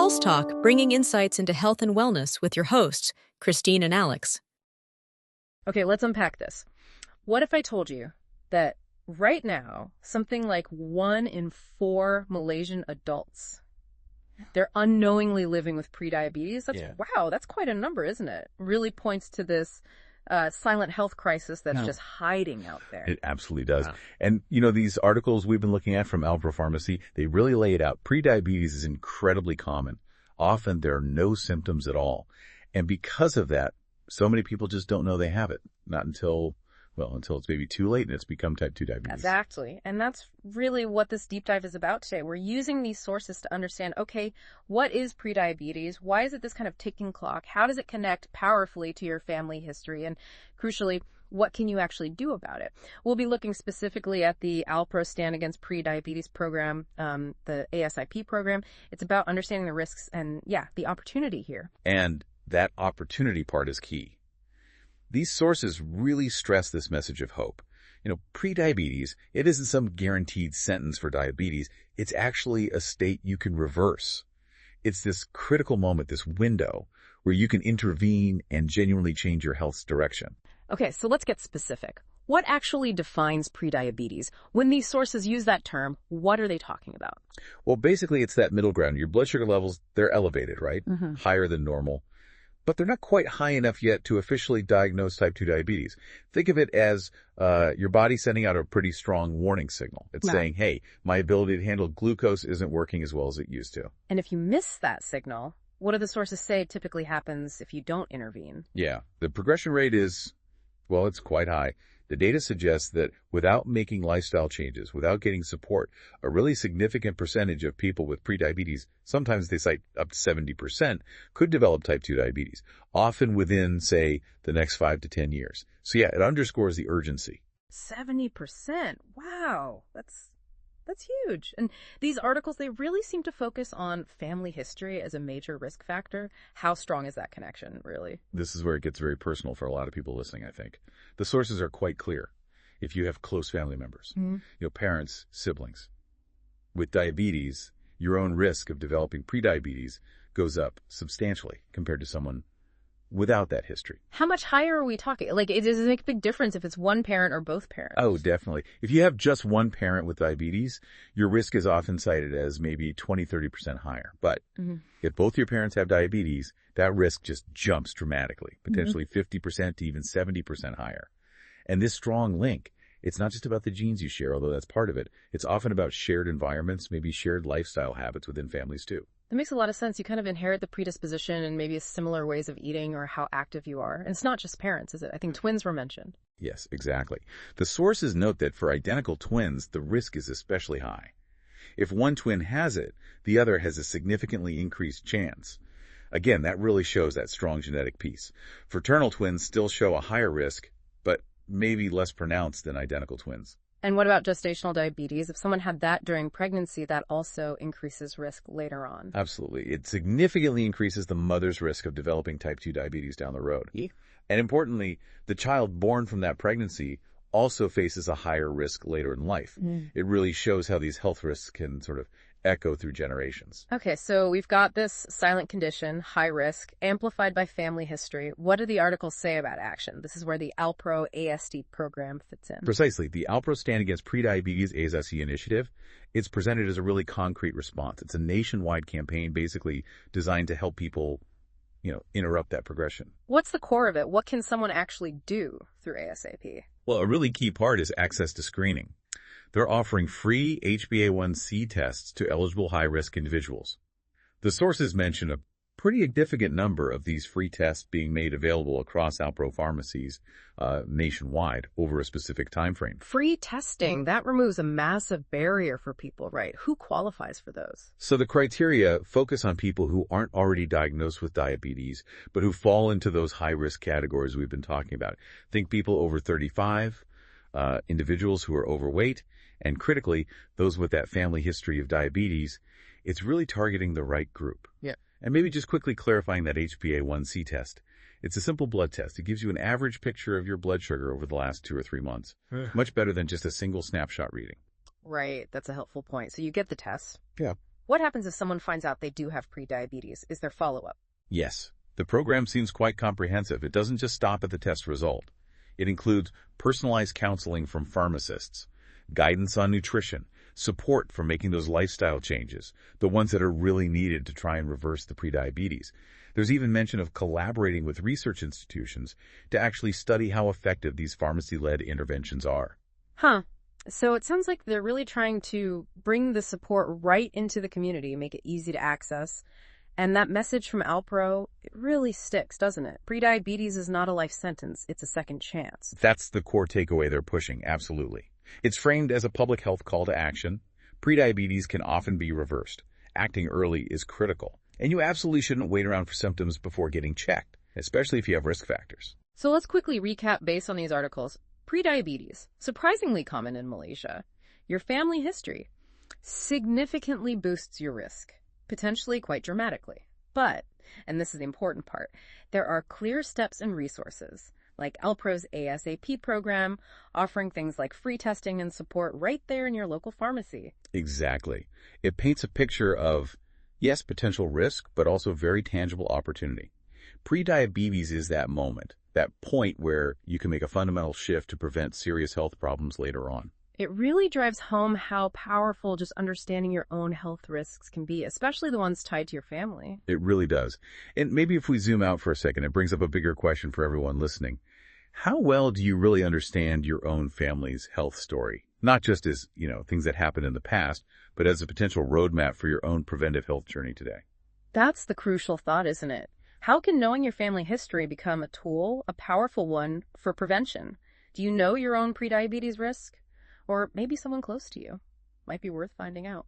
Pulse Talk, bringing insights into health and wellness with your hosts, Christine and Alex. Okay, let's unpack this. What if I told you that right now, something like 1 in 4 Malaysian adults, they're unknowingly living with prediabetes? Wow, that's quite a number, isn't it? Really points to this silent health crisis that's just hiding out there. It absolutely does. Wow. And, these articles we've been looking at from Alpro Pharmacy, they really lay it out. Prediabetes is incredibly common. Often there are no symptoms at all. And because of that, so many people just don't know they have it. Not until it's maybe too late and it's become type 2 diabetes. Exactly. And that's really what this deep dive is about today. We're using these sources to understand, okay, what is prediabetes? Why is it this kind of ticking clock? How does it connect powerfully to your family history? And crucially, what can you actually do about it? We'll be looking specifically at the Alpro Stand Against Prediabetes program, the ASIP program. It's about understanding the risks and, the opportunity here. And that opportunity part is key. These sources really stress this message of hope. Prediabetes, it isn't some guaranteed sentence for diabetes. It's actually a state you can reverse. It's this critical moment, this window, where you can intervene and genuinely change your health's direction. Okay, so let's get specific. What actually defines prediabetes? When these sources use that term, what are they talking about? Well, basically, it's that middle ground. Your blood sugar levels, they're elevated, right? Mm-hmm. Higher than normal. But they're not quite high enough yet to officially diagnose type 2 diabetes. Think of it as your body sending out a pretty strong warning signal. It's saying, hey, my ability to handle glucose isn't working as well as it used to. And if you miss that signal, what do the sources say typically happens if you don't intervene? Yeah, the progression rate is, it's quite high. The data suggests that without making lifestyle changes, without getting support, a really significant percentage of people with prediabetes, sometimes they cite up to 70%, could develop type 2 diabetes, often within, say, the next 5 to 10 years. So it underscores the urgency. 70%. Wow. That's huge. And these articles, they really seem to focus on family history as a major risk factor. How strong is that connection, really? This is where it gets very personal for a lot of people listening, I think. The sources are quite clear. If you have close family members, parents, siblings, with diabetes, your own risk of developing prediabetes goes up substantially compared to someone without that history. How much higher are we talking? Does it make a big difference if it's one parent or both parents? Oh, definitely. If you have just one parent with diabetes, your risk is often cited as maybe 20-30% higher. But if both your parents have diabetes, that risk just jumps dramatically, potentially 50% to even 70% higher. And this strong link, it's not just about the genes you share, although that's part of it. It's often about shared environments, maybe shared lifestyle habits within families too. That makes a lot of sense. You kind of inherit the predisposition and maybe similar ways of eating or how active you are. And it's not just parents, is it? I think twins were mentioned. Yes, exactly. The sources note that for identical twins, the risk is especially high. If one twin has it, the other has a significantly increased chance. Again, that really shows that strong genetic piece. Fraternal twins still show a higher risk, but maybe less pronounced than identical twins. And what about gestational diabetes? If someone had that during pregnancy, that also increases risk later on. Absolutely. It significantly increases the mother's risk of developing type 2 diabetes down the road. Yeah. And importantly, the child born from that pregnancy also faces a higher risk later in life. It really shows how these health risks can sort of echo through generations. Okay, so we've got this silent condition, high risk, amplified by family history. What do the articles say about action? This is where the Alpro ASD program fits in. Precisely. The Alpro Stand Against Prediabetes ASD initiative, it's presented as a really concrete response. It's a nationwide campaign basically designed to help people, interrupt that progression. What's the core of it? What can someone actually do through ASAP? Well, a really key part is access to screening. They're offering free HbA1c tests to eligible high-risk individuals. The sources mention a pretty significant number of these free tests being made available across Alpro pharmacies nationwide over a specific time frame. Free testing, that removes a massive barrier for people, right? Who qualifies for those? So the criteria focus on people who aren't already diagnosed with diabetes, but who fall into those high-risk categories we've been talking about. Think people over 35, individuals who are overweight, and critically, those with that family history of diabetes. It's really targeting the right group. Yeah. And maybe just quickly clarifying that HbA1c test. It's a simple blood test. It gives you an average picture of your blood sugar over the last 2 or 3 months. Much better than just a single snapshot reading. Right. That's a helpful point. So you get the test. Yeah. What happens if someone finds out they do have prediabetes? Is there follow-up? Yes, the program seems quite comprehensive. It doesn't just stop at the test result. It includes personalized counseling from pharmacists, guidance on nutrition, support for making those lifestyle changes, the ones that are really needed to try and reverse the prediabetes. There's even mention of collaborating with research institutions to actually study how effective these pharmacy-led interventions are. Huh. So it sounds like they're really trying to bring the support right into the community, make it easy to access. And that message from Alpro, it really sticks, doesn't it? Prediabetes is not a life sentence, it's a second chance. That's the core takeaway they're pushing, absolutely. It's framed as a public health call to action. Prediabetes can often be reversed. Acting early is critical. And you absolutely shouldn't wait around for symptoms before getting checked, especially if you have risk factors. So let's quickly recap based on these articles. Prediabetes, surprisingly common in Malaysia. Your family history significantly boosts your risk, potentially quite dramatically. But, and this is the important part, there are clear steps and resources, like Alpro's ASAP program, offering things like free testing and support right there in your local pharmacy. Exactly. It paints a picture of, yes, potential risk, but also very tangible opportunity. Prediabetes is that moment, that point where you can make a fundamental shift to prevent serious health problems later on. It really drives home how powerful just understanding your own health risks can be, especially the ones tied to your family. It really does. And maybe if we zoom out for a second, it brings up a bigger question for everyone listening. How well do you really understand your own family's health story? Not just as, things that happened in the past, but as a potential roadmap for your own preventive health journey today. That's the crucial thought, isn't it? How can knowing your family history become a tool, a powerful one, for prevention? Do you know your own prediabetes risk? Or maybe someone close to you? Might be worth finding out.